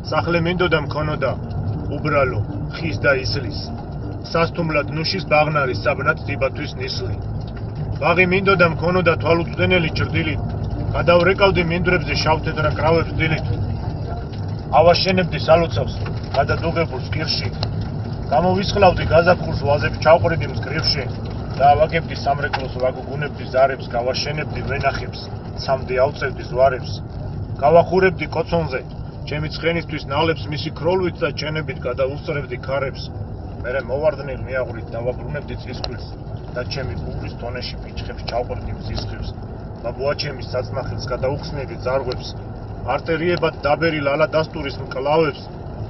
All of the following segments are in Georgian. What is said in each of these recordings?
სახლე მინდოდა მქონოდა უბრალო ხის და ისლის სასტუმლად ნუშის ბაღნარი საბნად დიბათვის ნისლი ბაღი მინდოდა მქონოდა თვალუწვდენელი ჭრდილით გადავრეკავდი მინდვრებზე შავთეთრა კრავებს დილით ავაშენებდი სალოცავს გადადუღებულს კირში გამოვისხლავდი გაზაფხულს ვაზებს ჩავყრიდი მზგრივში და ავაგებდი სამრეკლოს ვაგუგუნებდი ზარებს გავაშენებდი ვენახებს ცამდე ავწევდი ზვარებს გავახურებდი კოცონზე ჩემი ცხენისთვის ნალებს მისი ქროლვით და ჩენებით გადავუსწრებდი ქარებს მერე მოვარდნილ მიაღვრით დავაბრუნებდი წისქვილს და ჩემი ბურის თონეში ფიჩხებს ჩავყრიდი მზისხევს ბაბუა ჩემის საწნახელს გადაუხსნები ძარღვებს არტერიებად დაბერილ ალა დასტურის მკლავებს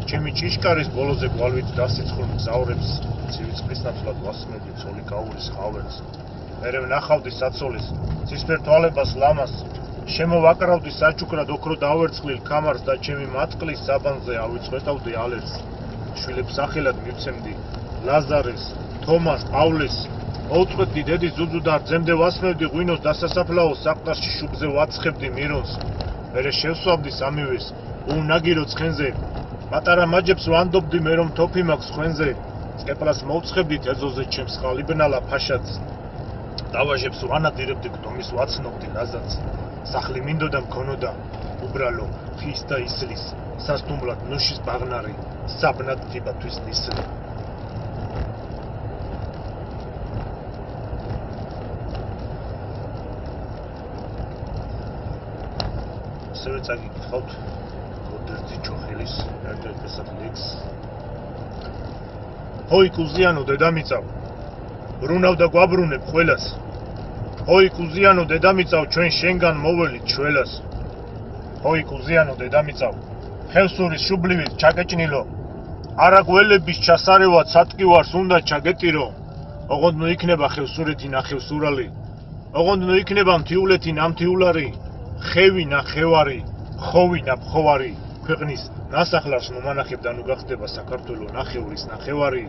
ჩემი ჭიშკარის ბოლოზე გვალვით დასიცხულ მგზავრებს ცივი ნაცვლად ვასმევდი ცოლი გაურის ხავერს მერე ვნახავდი საცოლის ცისფერ თვალებას ლამას შემოვაკრავდი საჩუქრად ოქრო დავერცხლილ კამარს და ჩემი მატყლის საბანზე ავიწყვეტავდი ალერს შვილებს სახელად მივცემდი ლაზარეს თომას პავლეს მოუწყვეტდი დედის ძუძუდარ ძემდე ვასმევდი ღვინოს დასასაფლაოს საყდარში შუბზე ვაცხებდი მირონს მერე შევსვამდი სამივეს უნაგირო ცხენზე პატარა მაჯებს ვანდობდი მე რომ თოფი მაქვს ხვენზე წკეპლას მოვცხებდით ეზოზე ჩემს ხალიბნალა ფაშაც დავაჟებს ვანადირებდი გდომის ვაცნობდი გაზაც სახლი მინდოდა მქონოდა უბრალო ხის და ისლის სასტუმლად ნუშის ბაღნარი საბნად დიბათვის ნისლი ასევე წაგიკითხავთ გოდერძი ჩოხელის ერთ-ერთ ლექს ჰოი კუზიანო დედამიწა ბრუნავ და გვაბრუნებ ყველას ჰოი კუზიანო დედამიწა ჩვენ შენგან მოველით შველას ჰოი კუზიანო დედამიწა ხევსურის შუბლივით ჩაგეჭნილო არა გველების ჩასარევად სატკივარს უნდა ჩაგეტირო ოღონდ ნუ იქნება ხევსურეთი ნახევსურალი ოღონდ ნუ იქნება მთიულეთი ნამთიულარი ხევი ნახევარი ხოვი ნაფხოვარი ქვეყნის ნასახლარს ნუ მანახებ და ნუ გახდება საქართველო ნახევრის ნახევარი